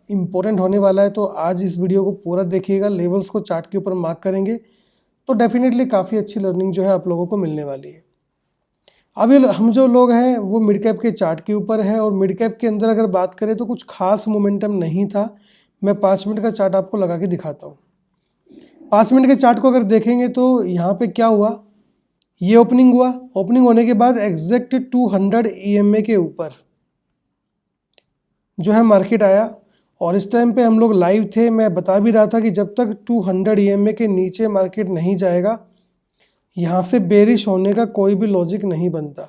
Important होने वाला है, तो आज इस वीडियो को पूरा देखिएगा। लेवल्स को चार्ट के ऊपर मार्क करेंगे तो डेफिनेटली काफ़ी अच्छी लर्निंग जो है आप लोगों को मिलने वाली है। अभी हम जो लोग हैं वो मिड कैप के चार्ट के ऊपर है, और मिड कैप के अंदर अगर बात करें तो कुछ खास मोमेंटम नहीं था। मैं 5 मिनट का चार्ट आपको लगा के दिखाता हूँ। 5 मिनट के चार्ट को अगर देखेंगे तो यहाँ पे क्या हुआ, ये ओपनिंग हुआ, ओपनिंग होने के बाद एग्जैक्ट 200 EMA के ऊपर जो है मार्केट आया, और इस टाइम पे हम लोग लाइव थे। मैं बता भी रहा था कि जब तक 200 EMA के नीचे मार्केट नहीं जाएगा, यहाँ से बेरिश होने का कोई भी लॉजिक नहीं बनता।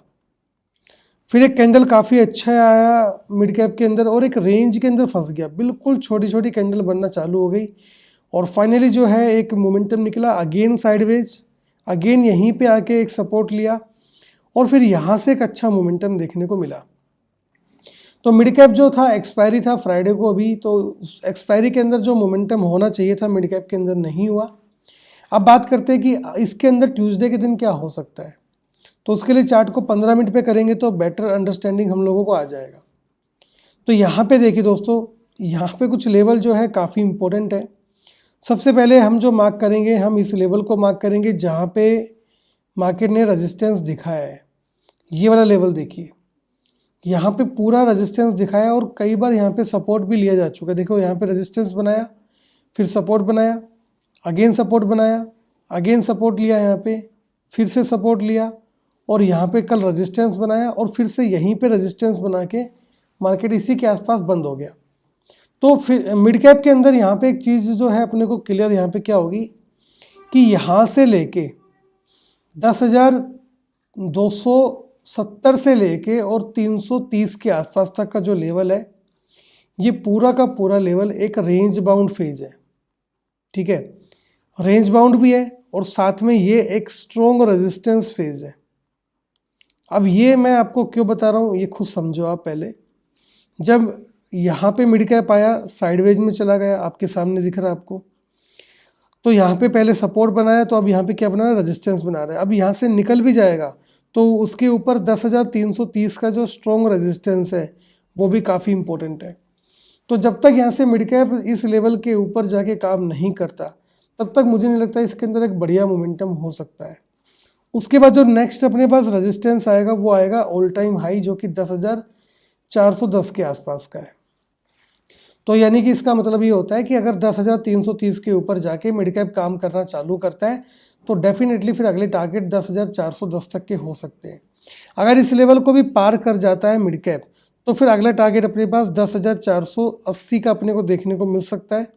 फिर एक कैंडल काफ़ी अच्छा आया मिड कैप के अंदर, और एक रेंज के अंदर फंस गया, बिल्कुल छोटी छोटी कैंडल बनना चालू हो गई, और फाइनली जो है एक मोमेंटम निकला अगेन साइडवेज, अगेन यहीं पे आके एक सपोर्ट लिया, और फिर यहाँ से एक अच्छा मोमेंटम देखने को मिला। तो मिड कैप जो था एक्सपायरी था फ्राइडे को अभी, तो एक्सपायरी के अंदर जो मोमेंटम होना चाहिए था मिड कैप के अंदर नहीं हुआ। अब बात करते हैं कि इसके अंदर ट्यूसडे के दिन क्या हो सकता है, तो उसके लिए चार्ट को 15 मिनट पे करेंगे तो बेटर अंडरस्टैंडिंग हम लोगों को आ जाएगा। तो यहाँ पे देखिए दोस्तों, यहाँ पे कुछ लेवल जो है काफ़ी इंपॉर्टेंट है। सबसे पहले हम जो मार्क करेंगे, हम इस लेवल को मार्क करेंगे जहाँ पे मार्केट ने रेजिस्टेंस दिखाया है। ये वाला लेवल देखिए, यहाँ पे पूरा रेजिस्टेंस दिखाया, और कई बार यहाँ पे सपोर्ट भी लिया जा चुका है। देखो यहाँ पे रेजिस्टेंस बनाया, फिर सपोर्ट बनाया, अगेन सपोर्ट बनाया, अगेन सपोर्ट लिया, यहाँ पे फिर से सपोर्ट लिया, और यहाँ पे कल रेजिस्टेंस बनाया, और फिर से यहीं पे रेजिस्टेंस बना के मार्केट इसी के आसपास बंद हो गया। तो फिर मिड कैप के अंदर यहाँ पे एक चीज़ जो है अपने को क्लियर यहाँ पे क्या होगी कि यहाँ से लेके 10,270 से लेके और 330 के आसपास तक का जो लेवल है, ये पूरा का पूरा लेवल एक रेंज बाउंड फेज है। ठीक है, रेंज बाउंड भी है, और साथ में ये एक स्ट्रॉन्ग रेजिस्टेंस फेज है। अब ये मैं आपको क्यों बता रहा हूँ, ये खुद समझो आप। पहले जब यहाँ पे मिड कैप आया, साइडवेज में चला गया, आपके सामने दिख रहा है आपको, तो यहाँ पे पहले सपोर्ट बनाया, तो अब यहाँ पे क्या बना रहा है, रेजिस्टेंस बना रहा है। अब यहाँ से निकल भी जाएगा तो उसके ऊपर 10,330 का जो स्ट्रॉन्ग रेजिस्टेंस है वो भी काफ़ी इंपॉर्टेंट है। तो जब तक यहाँ से मिड कैप इस लेवल के ऊपर जाके काम नहीं करता, तब तक मुझे नहीं लगता इसके अंदर एक बढ़िया मोमेंटम हो सकता है। उसके बाद जो नेक्स्ट अपने पास रेजिस्टेंस आएगा वो आएगा ऑल टाइम हाई, जो कि 10,410 के आसपास का है। तो यानी कि इसका मतलब ये होता है कि अगर 10,330 के ऊपर जाके मिड कैप काम करना चालू करता है तो डेफिनेटली फिर अगले टारगेट 10,410 तक के हो सकते हैं। अगर इस लेवल को भी पार कर जाता है मिड कैप, तो फिर अगला टारगेट अपने पास 10,480 का अपने को देखने को मिल सकता है,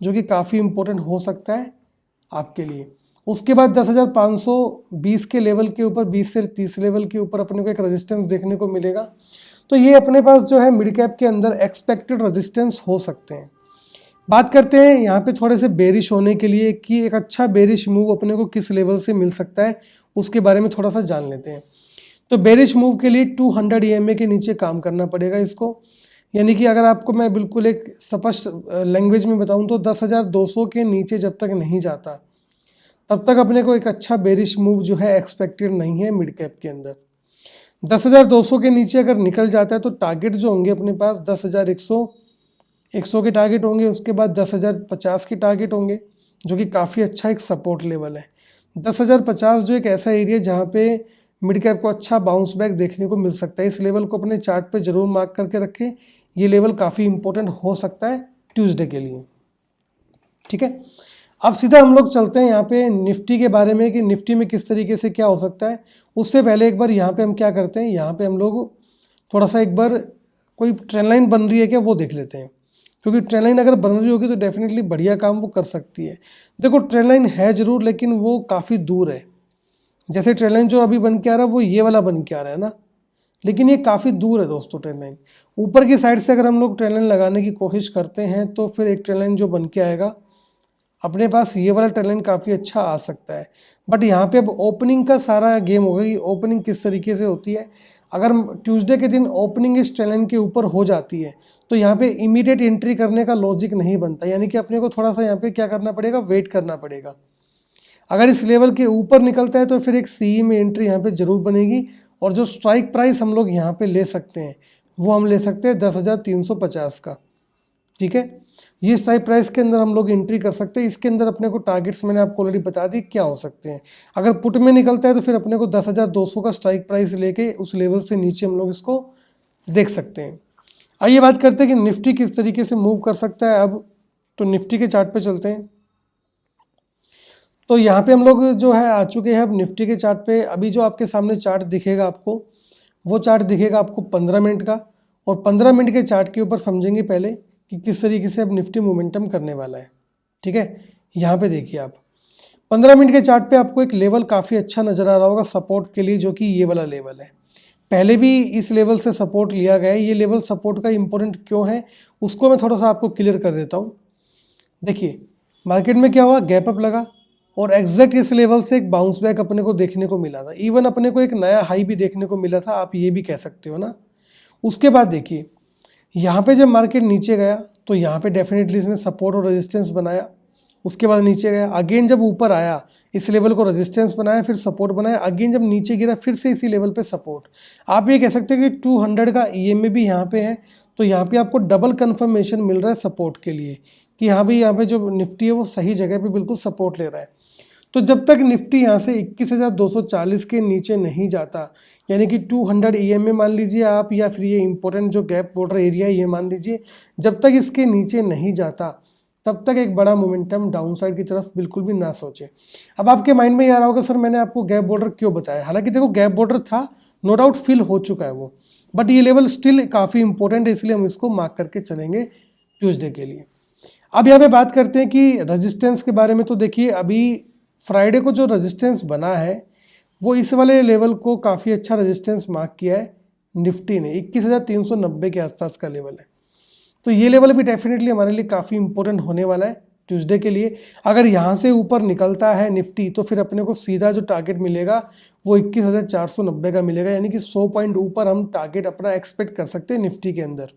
जो कि काफ़ी इंपॉर्टेंट हो सकता है आपके लिए। उसके बाद 10,520 के लेवल के ऊपर, 20 से 30 लेवल के ऊपर अपने को एक रेजिस्टेंस देखने को मिलेगा। तो ये अपने पास जो है मिड कैप के अंदर एक्सपेक्टेड रेजिस्टेंस हो सकते हैं। बात करते हैं यहाँ पे थोड़े से बेरिश होने के लिए कि एक अच्छा बेरिश मूव अपने को किस लेवल से मिल सकता है, उसके बारे में थोड़ा सा जान लेते हैं। तो बेरिश मूव के लिए 200 EMA के नीचे काम करना पड़ेगा इसको। यानी कि अगर आपको मैं बिल्कुल एक स्पष्ट लैंग्वेज में बताऊं तो 10,200 के नीचे जब तक नहीं जाता, तब तक अपने को एक अच्छा बेरिश मूव जो है एक्सपेक्टेड नहीं है मिड कैप के अंदर। 10,200 के नीचे अगर निकल जाता है तो टारगेट जो होंगे अपने पास 10,100 के टारगेट होंगे, उसके बाद 10,050 के टारगेट होंगे, जो कि काफ़ी अच्छा एक सपोर्ट लेवल है। 10,050 जो एक ऐसा एरिया जहाँ पे मिड कैप को अच्छा बाउंस बैक देखने को मिल सकता है। इस लेवल को अपने चार्ट पे जरूर मार्क करके रखें, ये लेवल काफ़ी इंपॉर्टेंट हो सकता है ट्यूसडे के लिए। ठीक है, अब सीधा हम लोग चलते हैं यहाँ पे निफ्टी के बारे में कि निफ्टी में किस तरीके से क्या हो सकता है। उससे पहले एक बार यहाँ पे हम क्या करते हैं, यहाँ पे हम लोग थोड़ा सा एक बार कोई ट्रेंड लाइन बन रही है क्या वो देख लेते हैं, क्योंकि ट्रेंड लाइन अगर बन रही होगी तो डेफिनेटली बढ़िया काम वो कर सकती है। देखो ट्रेंड लाइन है जरूर, लेकिन वो काफ़ी दूर है। जैसे ट्रेंड लाइन जो अभी बन के आ रहा है वो ये वाला बन के आ रहा है ना, लेकिन ये काफ़ी दूर है दोस्तों ट्रेंड लाइन। ऊपर की साइड से अगर हम लोग ट्रेंड लाइन लगाने की कोशिश करते हैं तो फिर एक ट्रेंड लाइन जो बन के आएगा अपने पास, ये वाला ट्रेंड लाइन काफ़ी अच्छा आ सकता है। बट यहाँ पे अब ओपनिंग का सारा गेम होगा कि ओपनिंग किस तरीके से होती है। अगर ट्यूसडे के दिन ओपनिंग इस ट्रेंड लाइन के ऊपर हो जाती है तो यहाँ पे इमीडिएट एंट्री करने का लॉजिक नहीं बनता, यानी कि अपने को थोड़ा सा यहाँ पे क्या करना पड़ेगा, वेट करना पड़ेगा। अगर इस लेवल के ऊपर निकलता है तो फिर एक सी में एंट्री यहाँ पे जरूर बनेगी, और जो स्ट्राइक प्राइस हम लोग यहाँ पे ले सकते हैं वो हम ले सकते हैं 10,350 का। ठीक है, ये स्ट्राइक प्राइस के अंदर हम लोग एंट्री कर सकते हैं। इसके अंदर अपने को टारगेट्स मैंने आपको ऑलरेडी बता दी क्या हो सकते हैं। अगर पुट में निकलता है तो फिर अपने को 10,200 का स्ट्राइक प्राइस लेके उस लेवल से नीचे हम लोग इसको देख सकते हैं। आइए बात करते हैं कि निफ्टी किस तरीके से मूव कर सकता है। अब तो निफ्टी के चार्ट पे चलते हैं। तो यहाँ पे हम लोग जो है आ चुके हैं अब निफ्टी के चार्ट पे। अभी जो आपके सामने चार्ट दिखेगा आपको, वो चार्ट दिखेगा आपको 15 मिनट का, और 15 मिनट के चार्ट के ऊपर समझेंगे पहले कि किस तरीके से अब निफ्टी मोमेंटम करने वाला है। ठीक है, यहाँ पे देखिए आप 15 मिनट के चार्ट पे आपको एक लेवल काफ़ी अच्छा नज़र आ रहा होगा सपोर्ट के लिए, जो कि ये वाला लेवल है। पहले भी इस लेवल से सपोर्ट लिया गया है। ये लेवल सपोर्ट का इंपॉर्टेंट क्यों है उसको मैं थोड़ा सा आपको क्लियर कर देता हूँ। देखिए मार्केट में क्या हुआ, गैप अप लगा और एग्जैक्ट इस लेवल से एक बाउंस बैक अपने को देखने को मिला था। इवन अपने को एक नया हाई भी देखने को मिला था, आप ये भी कह सकते हो ना। उसके बाद देखिए यहाँ पे जब मार्केट नीचे गया तो यहाँ पे डेफिनेटली इसने सपोर्ट और रेजिस्टेंस बनाया। उसके बाद नीचे गया, अगेन जब ऊपर आया इस लेवल को रेजिस्टेंस बनाया, फिर सपोर्ट बनाया, अगेन जब नीचे गिरा फिर से इसी लेवल पे सपोर्ट। आप ये कह सकते हैं कि 200 का EMA भी यहाँ पे है। तो यहाँ पे आपको डबल कंफर्मेशन मिल रहा है सपोर्ट के लिए कि यहाँ पे जो निफ्टी है वो सही जगह पे बिल्कुल सपोर्ट ले रहा है। तो जब तक निफ्टी यहाँ से 21,240 के नीचे नहीं जाता, यानी कि 200 EMA मान लीजिए आप, या फिर ये इंपॉर्टेंट जो गैप बॉर्डर एरिया ये मान लीजिए, जब तक इसके नीचे नहीं जाता तब तक एक बड़ा मोमेंटम डाउन साइड की तरफ बिल्कुल भी ना सोचे। अब आपके माइंड में ये आ रहा होगा सर मैंने आपको गैप बॉर्डर क्यों बताया। हालांकि देखो गैप बॉर्डर था, नो डाउट फिल हो चुका है वो, बट ये लेवल स्टिल काफ़ी इंपॉर्टेंट है, इसलिए हम इसको मार्क करके चलेंगे ट्यूसडे के लिए। अब यहाँ पे बात करते हैं कि रजिस्टेंस के बारे में। तो देखिए अभी फ्राइडे को जो रेजिस्टेंस बना है वो इस वाले लेवल को काफ़ी अच्छा रेजिस्टेंस मार्क किया है निफ्टी ने, 21,390 के आसपास का लेवल है। तो ये लेवल भी डेफिनेटली हमारे लिए काफ़ी इंपॉर्टेंट होने वाला है ट्यूसडे के लिए। अगर यहाँ से ऊपर निकलता है निफ्टी तो फिर अपने को सीधा जो टारगेट मिलेगा वो 21,490 का मिलेगा, यानी कि 100 पॉइंट ऊपर हम टारगेट अपना एक्सपेक्ट कर सकते हैं निफ्टी के अंदर।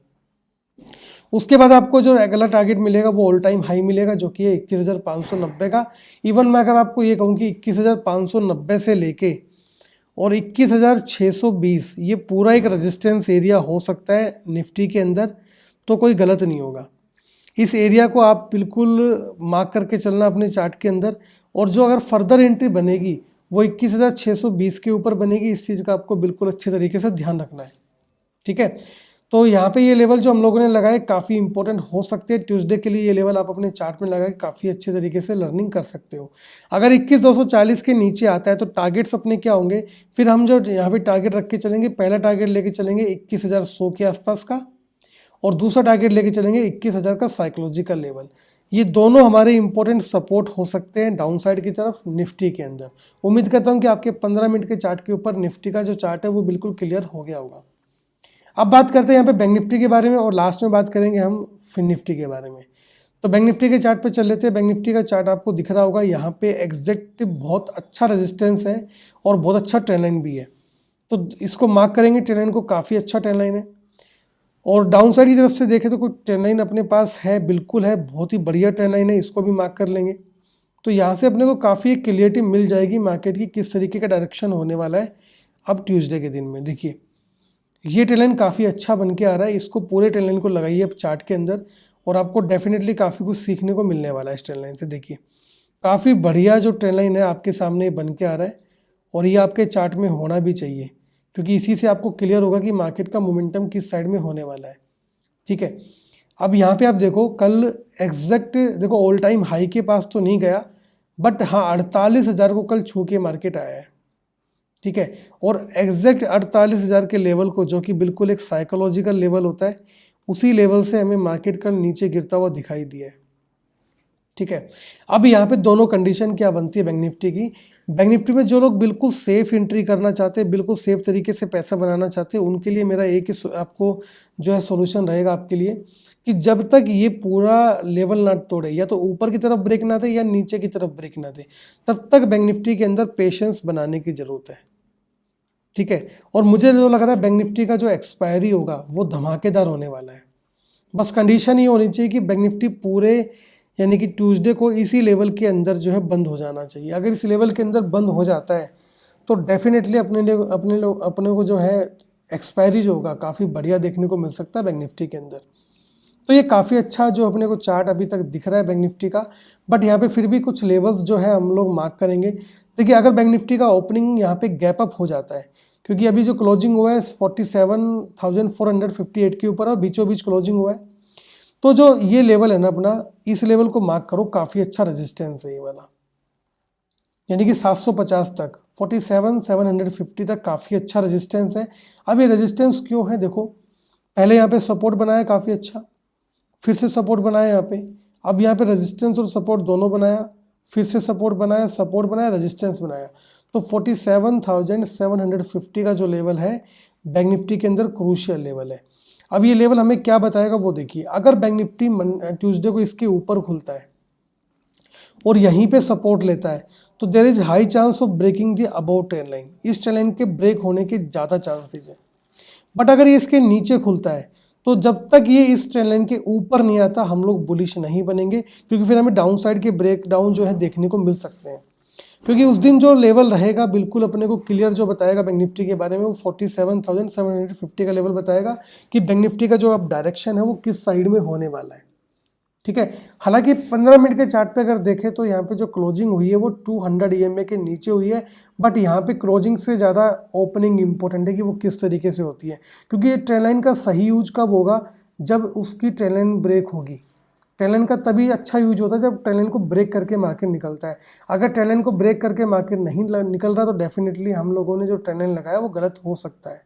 उसके बाद आपको जो अगला टारगेट मिलेगा वो ऑल टाइम हाई मिलेगा, जो कि है 21,590 का। इवन मैं अगर आपको ये कहूँ कि 21,590 से लेके और 21,620 ये पूरा एक रेजिस्टेंस एरिया हो सकता है निफ्टी के अंदर, तो कोई गलत नहीं होगा। इस एरिया को आप बिल्कुल मार्क करके चलना अपने चार्ट के अंदर। और जो अगर फर्दर एंट्री बनेगी वो 21,620 के ऊपर बनेगी, इस चीज़ का आपको बिल्कुल अच्छे तरीके से ध्यान रखना है। ठीक है, तो यहाँ पे ये लेवल जो हम लोगों ने लगाए काफ़ी इंपॉर्टेंट हो सकते हैं ट्यूसडे के लिए। ये लेवल आप अपने चार्ट में लगा के काफ़ी अच्छे तरीके से लर्निंग कर सकते हो। अगर 21,240 के नीचे आता है तो टारगेट्स अपने क्या होंगे, फिर हम जो यहाँ पे टारगेट रख के चलेंगे, पहला टारगेट लेके चलेंगे 21,100 के आसपास का, और दूसरा टारगेट लेके चलेंगे 21,000 का साइकोलॉजिकल लेवल। ये दोनों हमारे इंपॉर्टेंट सपोर्ट हो सकते हैं डाउन साइड की तरफ निफ्टी के अंदर। उम्मीद करता हूँ कि आपके 15 मिनट के चार्ट के ऊपर निफ्टी का जो चार्ट है वो बिल्कुल क्लियर हो गया होगा। अब बात करते हैं यहाँ पे बैंक निफ्टी के बारे में, और लास्ट में बात करेंगे हम फिन निफ्टी के बारे में। तो बैंक निफ्टी के चार्ट पे चल लेते हैं। बैंक निफ्टी का चार्ट आपको दिख रहा होगा, यहाँ पे एग्जैक्ट बहुत अच्छा रेजिस्टेंस है और बहुत अच्छा ट्रेंड लाइन भी है। तो इसको मार्क करेंगे, ट्रेंड लाइन को, काफ़ी अच्छा ट्रेंड लाइन है। और डाउन साइड की तरफ से देखें तो कोई ट्रेंड लाइन अपने पास है, बिल्कुल है, बहुत ही बढ़िया ट्रेंड लाइन है, इसको भी मार्क कर लेंगे। तो यहाँ से अपने को काफ़ी क्लियरिटी मिल जाएगी मार्केट की किस तरीके का डायरेक्शन होने वाला है अब ट्यूसडे के दिन में। देखिए ये ट्रेंड लाइन काफ़ी अच्छा बन के आ रहा है, इसको पूरे ट्रेंड लाइन को लगाइए अब चार्ट के अंदर और आपको डेफिनेटली काफ़ी कुछ सीखने को मिलने वाला है इस ट्रेंड लाइन से। देखिए काफ़ी बढ़िया जो ट्रेंड लाइन है आपके सामने बन के आ रहा है, और ये आपके चार्ट में होना भी चाहिए, क्योंकि इसी से आपको क्लियर होगा कि मार्केट का मोमेंटम किस साइड में होने वाला है। ठीक है, अब यहाँ पे आप देखो कल एग्जैक्ट देखो ऑल टाइम हाई के पास तो नहीं गया, बट हाँ 48,000 को कल छू के मार्केट आया है। ठीक है, और एग्जैक्ट 48,000 के लेवल को, जो कि बिल्कुल एक साइकोलॉजिकल लेवल होता है, उसी लेवल से हमें मार्केट कल नीचे गिरता हुआ दिखाई दिया है। ठीक है, अब यहाँ पे दोनों कंडीशन क्या बनती है बैंक निफ्टी की। बैंक निफ्टी में जो लोग बिल्कुल सेफ एंट्री करना चाहते हैं, बिल्कुल सेफ तरीके से पैसा बनाना चाहते हैं, उनके लिए मेरा एक ही आपको जो है सॉल्यूशन रहेगा आपके लिए कि जब तक ये पूरा लेवल ना तोड़े, या तो ऊपर की तरफ ब्रेक ना दे या नीचे की तरफ ब्रेक ना दे, तब तक बैंक निफ्टी के अंदर पेशेंस बनाने की जरूरत है। ठीक है, और मुझे जो लग रहा है बैंक निफ्टी का जो एक्सपायरी होगा वो धमाकेदार होने वाला है। बस कंडीशन ये होनी चाहिए कि बैंक निफ्टी पूरे यानी कि ट्यूसडे को इसी लेवल के अंदर जो है बंद हो जाना चाहिए। अगर इस लेवल के अंदर बंद हो जाता है तो डेफिनेटली अपने को जो है एक्सपायरी जो होगा काफ़ी बढ़िया देखने को मिल सकता है बैंक निफ्टी के अंदर। तो ये काफ़ी अच्छा जो अपने को चार्ट अभी तक दिख रहा है बैंक निफ्टी का। बट यहाँ पे फिर भी कुछ लेवल्स जो है हम लोग मार्क करेंगे। देखिए अगर बैंक निफ्टी का ओपनिंग यहाँ पे गैप अप हो जाता है, क्योंकि अभी जो क्लोजिंग हुआ है 47,458 के ऊपर और बीचों बीच क्लोजिंग हुआ है, तो जो ये लेवल है ना अपना, इस लेवल को मार्क करो, काफ़ी अच्छा रेजिस्टेंस है ये वाला, यानी कि 750 तक, 47,750 तक काफ़ी अच्छा रेजिस्टेंस है। अब ये रेजिस्टेंस क्यों है, देखो पहले यहाँ पे सपोर्ट बनाया काफ़ी अच्छा, फिर से सपोर्ट बनाया यहाँ पे, अब यहाँ पे रेजिस्टेंस और सपोर्ट दोनों बनाया, फिर से सपोर्ट बनाया, रेजिस्टेंस बनाया। तो 47,750 का जो लेवल है बैंक निफ्टी के अंदर क्रूशियल लेवल है। अब ये लेवल हमें क्या बताएगा वो देखिए, अगर बैंक निफ्टी ट्यूसडे को इसके ऊपर खुलता है और यहीं पे सपोर्ट लेता है तो there is high chance of breaking the above trend line, इस ट्रेंड लाइन के ब्रेक होने के ज़्यादा चांसेस है। बट अगर ये इसके नीचे खुलता है तो जब तक ये इस ट्रेंड लाइन के ऊपर नहीं आता हम लोग बुलिश नहीं बनेंगे, क्योंकि फिर हमें डाउन साइड के ब्रेक डाउन जो है देखने को मिल सकते हैं। क्योंकि उस दिन जो लेवल रहेगा बिल्कुल अपने को क्लियर जो बताएगा बैंक निफ्टी के बारे में, वो 47,750 का लेवल बताएगा कि बैंक निफ्टी का जो अब डायरेक्शन है वो किस साइड में होने वाला है। ठीक है, हालांकि 15 मिनट के चार्ट पे अगर देखें तो यहाँ पे जो क्लोजिंग हुई है वो 200 EMA के नीचे हुई है। बट यहाँ पे क्लोजिंग से ज़्यादा ओपनिंग इंपॉर्टेंट है कि वो किस तरीके से होती है, क्योंकि ये ट्रेंड लाइन का सही यूज कब होगा, जब उसकी ट्रेंड लाइन ब्रेक होगी। ट्रेंड लाइन का तभी अच्छा यूज होता है जब ट्रेंड लाइन को ब्रेक करके मार्केट निकलता है। अगर ट्रेंड लाइन को ब्रेक करके मार्केट नहीं निकल रहा तो डेफिनेटली हम लोगों ने जो ट्रेंड लाइन लगाया वो गलत हो सकता है।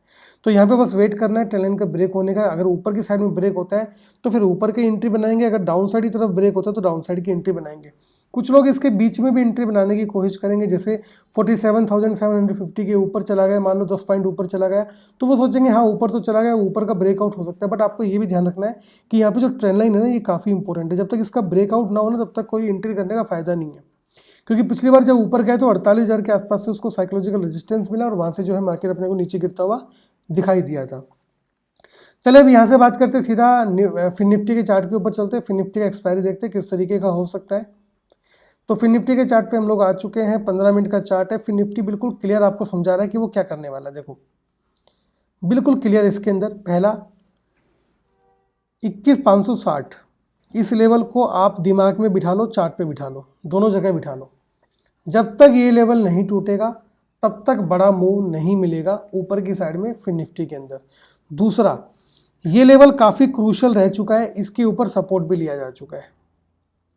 तो यहाँ पे बस वेट करना है ट्रेंड लाइन का ब्रेक होने का। अगर ऊपर की साइड में ब्रेक होता है तो फिर ऊपर की एंट्री बनाएंगे, अगर डाउन साइड की तरफ ब्रेक होता है तो डाउन साइड की एंट्री बनाएंगे। कुछ लोग इसके बीच में भी एंट्री बनाने की कोशिश करेंगे, जैसे 47,750 के ऊपर चला गया, मान लो 10 पॉइंट ऊपर चला गया तो वो सोचेंगे हाँ ऊपर तो चला गया, ऊपर का ब्रेकआउट हो सकता है। बट आपको ये भी ध्यान रखना है कि यहाँ पे जो ट्रेंड लाइन है ना ये काफ़ी इंपॉर्टेंट है। जब तक इसका ब्रेकआउट ना हो ना तब तक कोई एंट्री करने का फायदा नहीं है, क्योंकि पिछली बार जब ऊपर गया तो 48,000 के आसपास से उसको साइकोलॉजिकल रेजिस्टेंस मिला और वहाँ से जो है मार्केट अपने को नीचे गिरता हुआ दिखाई दिया था। चले अब यहाँ से बात करते हैं सीधा फिन निफ्टी के चार्ट के ऊपर चलते हैं। फिन निफ्टी का एक्सपायरी देखते हैं किस तरीके का हो सकता है। तो फिन निफ्टी के चार्ट पे हम लोग आ चुके हैं, 15 मिनट का चार्ट है। फिन निफ्टी बिल्कुल क्लियर आपको समझा रहा है कि वो क्या करने वाला है। देखो बिल्कुल क्लियर इसके अंदर, पहला 21,560 इस लेवल को आप दिमाग में बिठा लो, चार्ट पे बिठा लो, दोनों जगह बिठा लो। जब तक ये लेवल नहीं टूटेगा तब तक बड़ा मूव नहीं मिलेगा ऊपर की साइड में फिन निफ्टी के अंदर। दूसरा, ये लेवल काफ़ी क्रूशल रह चुका है, इसके ऊपर सपोर्ट भी लिया जा चुका है।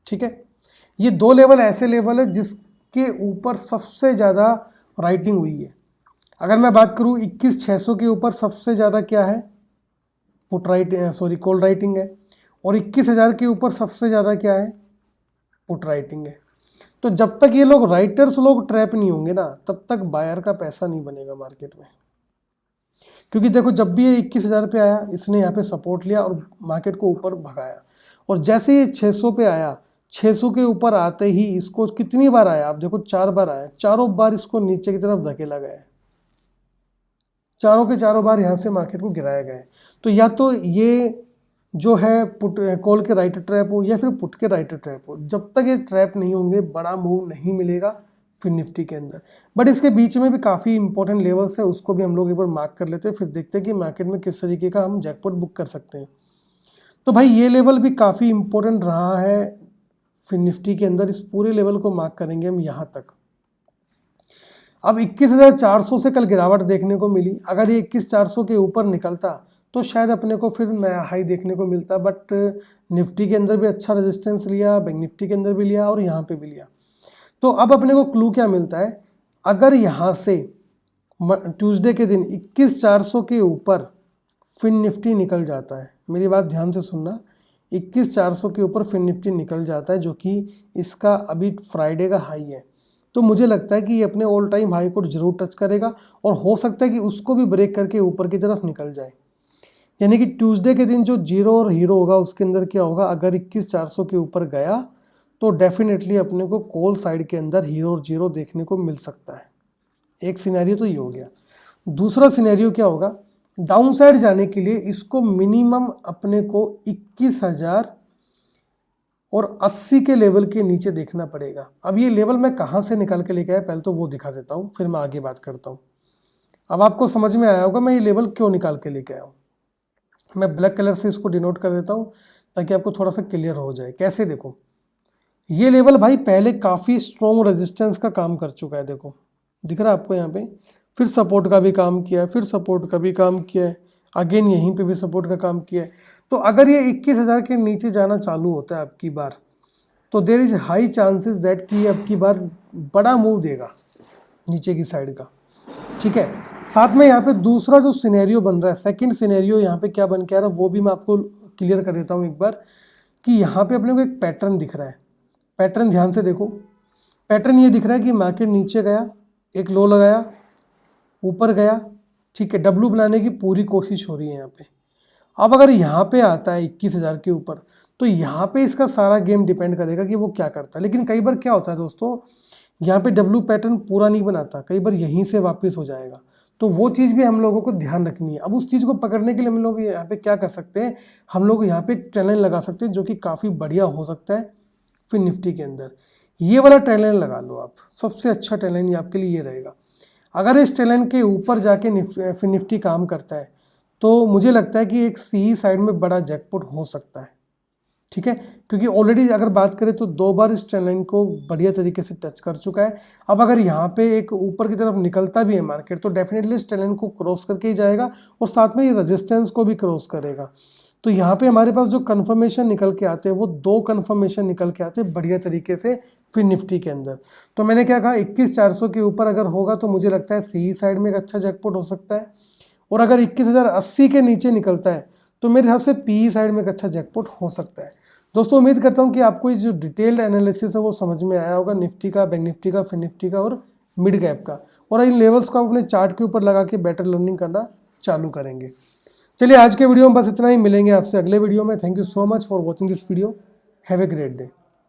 ठीक है, ये दो लेवल ऐसे लेवल है जिसके ऊपर सबसे ज़्यादा राइटिंग हुई है। अगर मैं बात करूँ 21,600 के ऊपर सबसे ज़्यादा क्या है, कॉल राइटिंग है, और 21,000 के ऊपर सबसे ज़्यादा क्या है, पुट राइटिंग है। तो जब तक ये लोग राइटर्स लोग ट्रैप नहीं होंगे ना तब तक बायर का पैसा नहीं बनेगा मार्केट में। क्योंकि देखो जब भी ये 21,000 पे आया इसने यहाँ पे सपोर्ट लिया और मार्केट को ऊपर भगाया, और जैसे ये 600 पे आया, 600 के ऊपर आते ही इसको कितनी बार आया, आप देखो 4 बार आया, चारों बार इसको नीचे की तरफ धकेला गया है, चारों के चारों बार यहाँ से मार्केट को गिराया गया है। तो या तो ये जो है पुट कॉल के राइटर ट्रैप हो या फिर पुट के राइटर ट्रैप हो, जब तक ये ट्रैप नहीं होंगे बड़ा मूव नहीं मिलेगा फिर निफ्टी के अंदर। बट इसके बीच में भी काफ़ी इंपॉर्टेंट लेवल्स है, उसको भी हम लोग एक बार मार्क कर लेते हैं, फिर देखते हैं कि मार्केट में किस तरीके का हम जैकपॉट बुक कर सकते हैं। तो भाई ये लेवल भी काफ़ी इंपॉर्टेंट रहा है फिर निफ्टी के अंदर, इस पूरे लेवल को मार्क करेंगे हम यहाँ तक। अब 21,400 से कल गिरावट देखने को मिली, अगर ये 21,400 के ऊपर निकलता तो शायद अपने को फिर नया हाई देखने को मिलता। बट निफ्टी के अंदर भी अच्छा रेजिस्टेंस लिया, बैंक निफ्टी के अंदर भी लिया और यहाँ पे भी लिया। तो अब अपने को क्लू क्या मिलता है, अगर यहाँ से ट्यूसडे के दिन 21,400 के ऊपर फिन निफ्टी निकल जाता है, मेरी बात ध्यान से सुनना, 21,400 के ऊपर फिन निफ्टी निकल जाता है जो कि इसका अभी फ्राइडे का हाई है, तो मुझे लगता है कि ये अपने ऑल टाइम हाई को जरूर टच करेगा और हो सकता है कि उसको भी ब्रेक करके ऊपर की तरफ निकल जाए। यानी कि ट्यूसडे के दिन जो जीरो और हीरो होगा उसके अंदर क्या होगा, अगर 21,400 के ऊपर गया तो डेफिनेटली अपने को कॉल साइड के अंदर हीरो और जीरो देखने को मिल सकता है। एक सिनेरियो तो ये हो गया। दूसरा सिनेरियो क्या होगा, डाउन साइड जाने के लिए इसको मिनिमम अपने को 21,000 और 80 के लेवल के नीचे देखना पड़ेगा। अब ये लेवल मैं कहाँ से निकाल के लेके आया पहले तो वो दिखा देता हूँ, फिर मैं आगे बात करता हूँ। अब आपको समझ में आया होगा मैं ये लेवल क्यों निकाल के लेके आया हूँ। मैं ब्लैक कलर से इसको डिनोट कर देता हूँ ताकि आपको थोड़ा सा क्लियर हो जाए। कैसे, देखो ये लेवल भाई पहले काफ़ी स्ट्रॉन्ग रेजिस्टेंस का काम कर चुका है, देखो दिख रहा है आपको यहाँ पे, फिर सपोर्ट का भी काम किया है, फिर सपोर्ट का भी काम किया है, अगेन यहीं पे भी सपोर्ट का काम किया है। तो अगर ये 21,000 के नीचे जाना चालू होता है आपकी बार, तो there is high chances that कि आपकी बार बड़ा मूव देगा नीचे की साइड का, ठीक है। साथ में यहाँ पे दूसरा जो सिनेरियो बन रहा है, सेकंड सिनेरियो यहाँ पे क्या बन के आ रहा है वो भी मैं आपको क्लियर कर देता हूँ एक बार, कि यहाँ पे अपने को एक पैटर्न दिख रहा है। पैटर्न ध्यान से देखो, पैटर्न ये दिख रहा है कि मार्केट नीचे गया, एक लो लगाया, ऊपर गया, ठीक है, डब्लू बनाने की पूरी कोशिश हो रही है यहाँ पे। अब अगर यहाँ पे आता है 21,000 के ऊपर, तो यहाँ पे इसका सारा गेम डिपेंड करेगा कि वो क्या करता है। लेकिन कई बार क्या होता है दोस्तों, यहाँ पे डब्लू पैटर्न पूरा नहीं बनाता, कई बार यहीं से वापस हो जाएगा, तो वो चीज़ भी हम लोगों को ध्यान रखनी है। अब उस चीज़ को पकड़ने के लिए हम लोग यहाँ पे क्या कर सकते हैं, हम लोग यहाँ पे एक ट्रेंड लाइन लगा सकते हैं जो कि काफ़ी बढ़िया हो सकता है फिर निफ्टी के अंदर। ये वाला ट्रेंड लाइन लगा लो आप, सबसे अच्छा ट्रेंड लाइन आपके लिए ये रहेगा। अगर इस ट्रेंड लाइन के ऊपर जाके फिर निफ्टी काम करता है, तो मुझे लगता है कि एक सी साइड में बड़ा जैकपॉट हो सकता है, ठीक है, क्योंकि ऑलरेडी अगर बात करें तो 2 बार इस ट्रेंड लाइन को बढ़िया तरीके से टच कर चुका है। अब अगर यहाँ पे एक ऊपर की तरफ निकलता भी है मार्केट, तो डेफिनेटली इस ट्रेंड लाइन को क्रॉस करके ही जाएगा और साथ में ये रेजिस्टेंस को भी क्रॉस करेगा। तो यहाँ पे हमारे पास जो कन्फर्मेशन निकल के आते हैं वो 2 कन्फर्मेशन निकल के आते हैं बढ़िया तरीके से फिर निफ्टी के अंदर। तो मैंने क्या कहा, 21,400 के ऊपर अगर होगा तो मुझे लगता है सी साइड में एक अच्छा जैकपॉट हो सकता है, और अगर 21,080 के नीचे निकलता है तो मेरे हिसाब से पी साइड में एक अच्छा जैकपॉट हो सकता है। दोस्तों उम्मीद करता हूँ कि आपको ये जो डिटेल्ड एनालिसिस है वो समझ में आया होगा, निफ्टी का, बैंक निफ्टी का, फिर निफ्टी का और मिड कैप का, और इन लेवल्स को आप अपने चार्ट के ऊपर लगा के बेटर लर्निंग करना चालू करेंगे। चलिए आज के वीडियो में बस इतना ही, मिलेंगे आपसे अगले वीडियो में। Thank you so much for watching this video, have a great day.